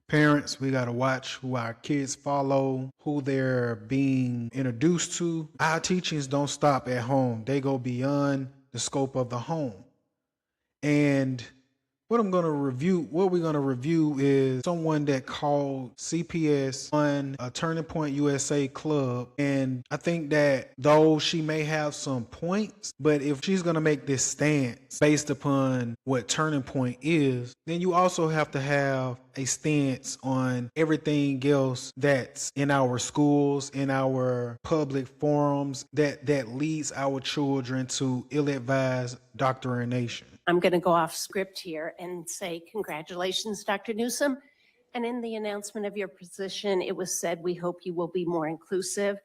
Parents, we got to watch who our kids follow, who they're being introduced to. Our teachings don't stop at home. They go beyond the scope of the home. And what we're going to review is someone that called CPS on a Turning Point USA club. And I think that though she may have some points, but if she's going to make this stance based upon what Turning Point is, then you also have to have a stance on everything else that's in our schools, in our public forums, that leads our children to ill-advised doctrination. I'm going to go off script here and say congratulations, Dr. Newsom. And in the announcement of your position, it was said, we hope you will be more inclusive.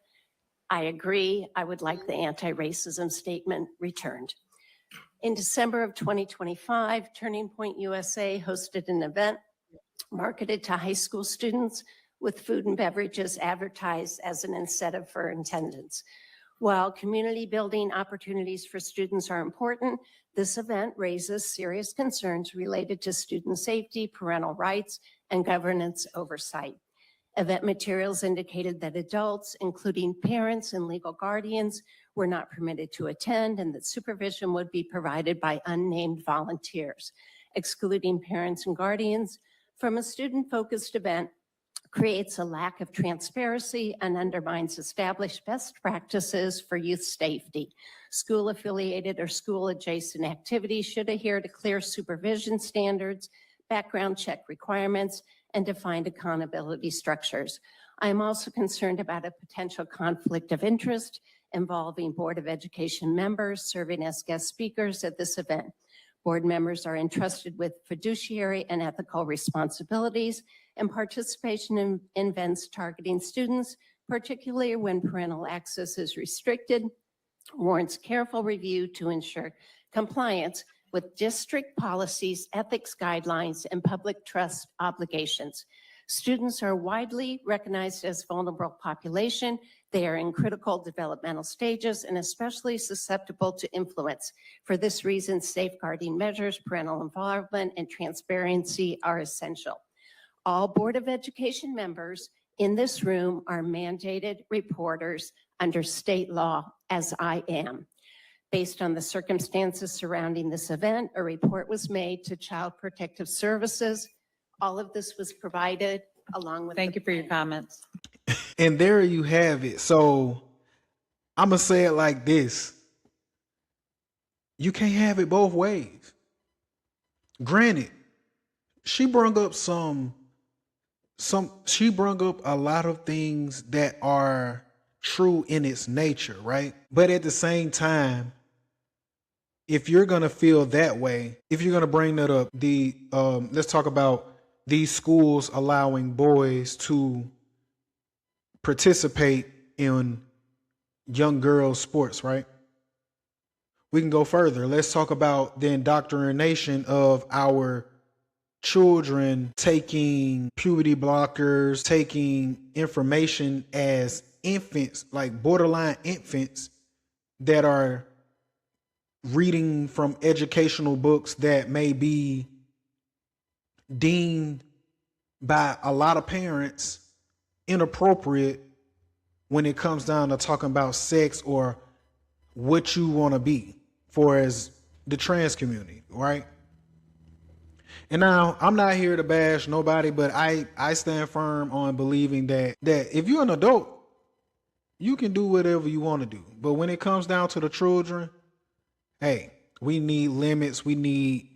I agree. I would like the anti-racism statement returned. In December of 2025, Turning Point USA hosted an event marketed to high school students with food and beverages advertised as an incentive for attendance. While community building opportunities for students are important, this event raises serious concerns related to student safety, parental rights, and governance oversight. Event materials indicated that adults, including parents and legal guardians, were not permitted to attend, and that supervision would be provided by unnamed volunteers. Excluding parents and guardians from a student-focused event creates a lack of transparency and undermines established best practices for youth safety. School-affiliated or school-adjacent activities should adhere to clear supervision standards, background check requirements, and defined accountability structures. I am also concerned about a potential conflict of interest involving Board of Education members serving as guest speakers at this event. Board members are entrusted with fiduciary and ethical responsibilities, and participation in events targeting students, particularly when parental access is restricted, warrants careful review to ensure compliance with district policies, ethics guidelines, and public trust obligations. Students are widely recognized as vulnerable population. They are in critical developmental stages and especially susceptible to influence. For this reason, safeguarding measures, parental involvement, and transparency are essential. All Board of Education members in this room are mandated reporters under state law, as I am. Based on the circumstances surrounding this event, a report was made to Child Protective Services. All of this was provided along with— Thank you for your comments. And there you have it. So I'm going to say it like this. You can't have it both ways. Granted, she brought up she brought up a lot of things that are true in its nature, right? But at the same time, if you're going to feel that way, if you're going to bring that up, let's talk about these schools allowing boys to participate in young girls' sports, right? We can go further. Let's talk about the indoctrination of our children taking puberty blockers, taking information as infants, like borderline infants, that are reading from educational books that may be deemed by a lot of parents inappropriate when it comes down to talking about sex or what you want to be for as the trans community, right? And now I'm not here to bash nobody, but I stand firm on believing that if you're an adult, you can do whatever you want to do. But when it comes down to the children, hey, we need limits. We need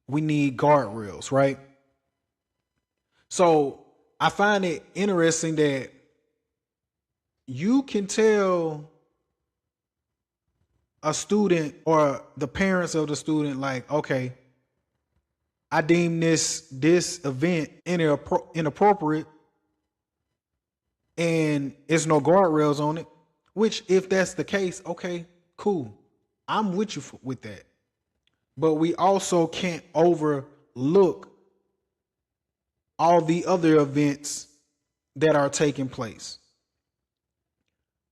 guardrails, right? So I find it interesting that you can tell a student or the parents of the student, like, okay, I deem this event inappropriate and there's no guardrails on it, which if that's the case, okay, cool. I'm with you with that. But we also can't overlook all the other events that are taking place.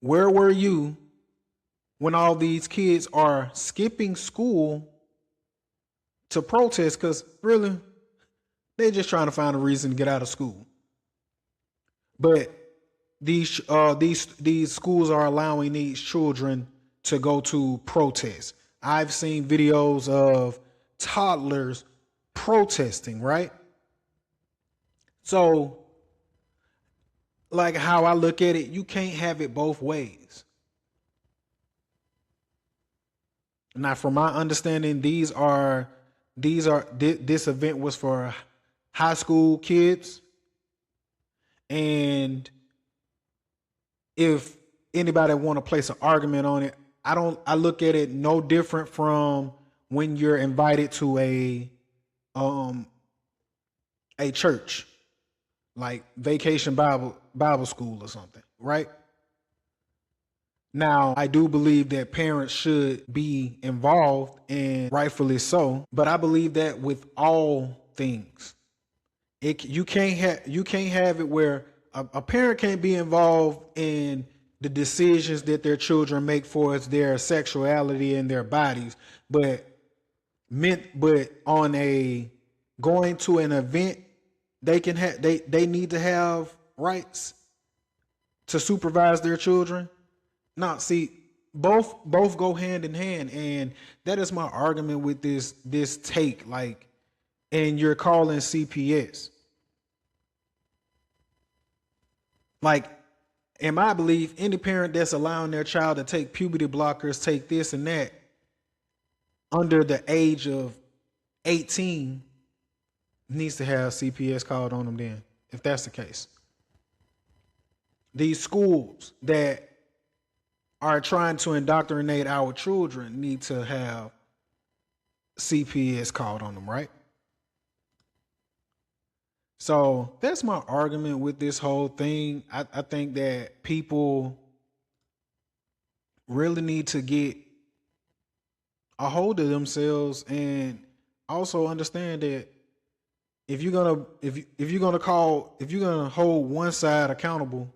Where were you when all these kids are skipping school to protest? Because really, They're just trying to find a reason to get out of school. But these schools are allowing these children to go to protests. I've seen videos of toddlers protesting, right? So, like how I look at it, you can't have it both ways. Now, from my understanding, this event was for high school kids, and if anybody want to place an argument on it, I look at it no different from when you're invited to a church, like Vacation Bible School or something, right? Now, I do believe that parents should be involved, and rightfully so, but I believe that with all things, you can't have it where a parent can't be involved in the decisions that their children make for their sexuality and their bodies, but on a going to an event, they need to have rights to supervise their children. Now, see, both go hand in hand, and that is my argument with this take. Like, and you're calling CPS. Like, in my belief, any parent that's allowing their child to take puberty blockers, take this and that, under the age of 18, needs to have CPS called on them then, if that's the case. These schools that are trying to indoctrinate our children need to have CPS called on them, right? So that's my argument with this whole thing. I think that people really need to get a hold of themselves and also understand that if you're gonna hold one side accountable,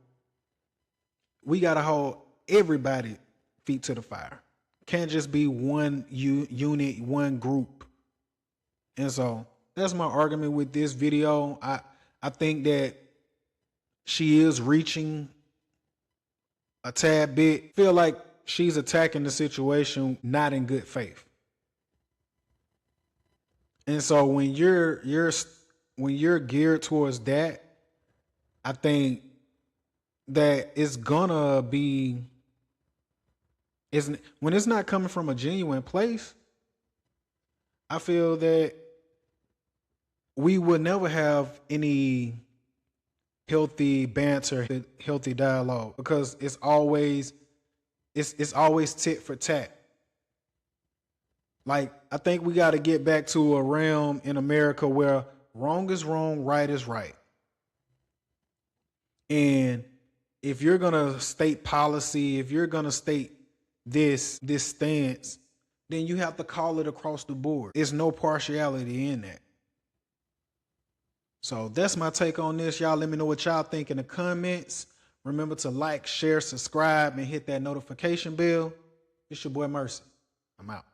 we gotta hold everybody feet to the fire. Can't just be one unit, one group. And so that's my argument with this video. I think that she is reaching a tad bit. Feel like she's attacking the situation not in good faith. And so when you're geared towards that, I think that it's gonna be when it's not coming from a genuine place, I feel that we would never have any healthy banter, healthy dialogue, because it's always tit for tat. Like, I think we got to get back to a realm in America where wrong is wrong, right is right. And if you're gonna state policy, if you're gonna state this stance, then you have to call it across the board. There's no partiality in that. So that's my take on this. Y'all let me know what y'all think in the comments. Remember to like, share, subscribe, and hit that notification bell. It's your boy Mercy. I'm out.